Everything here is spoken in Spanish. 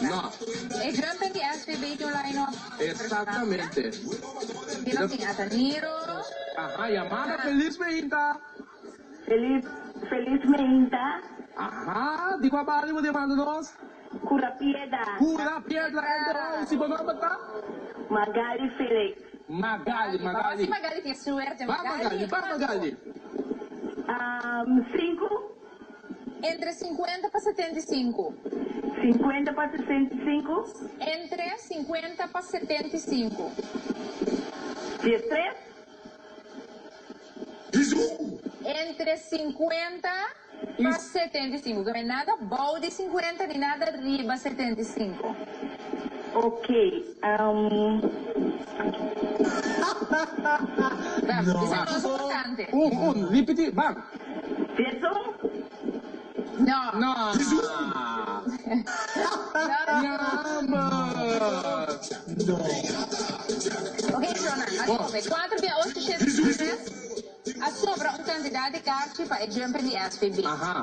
No. E jumping di SPB yung line-up. Exactamente. Sino si Ataniro? Ajá, llamada Feliz Meinta. Feliz Meinta. Ajá, di qua parli di mandanos. Curapieda. Pura piedra, si può bata? Magali Felix. Magali. Vamos Magali, che suerte Va Magali. 5. Entre 50 para 75. 50 para 65. Entre 50 para 75. 13. Entre 50 para 75. Não é nada bom de 50, nem nada riba 75. Ok. Vamos, isso é muito importante. Ripeti, bang. 10. No. No. Ok, Jonas, allora, 4 via 8 scelte a sopra un candidato di carci fa e jumper di SPB. Aha.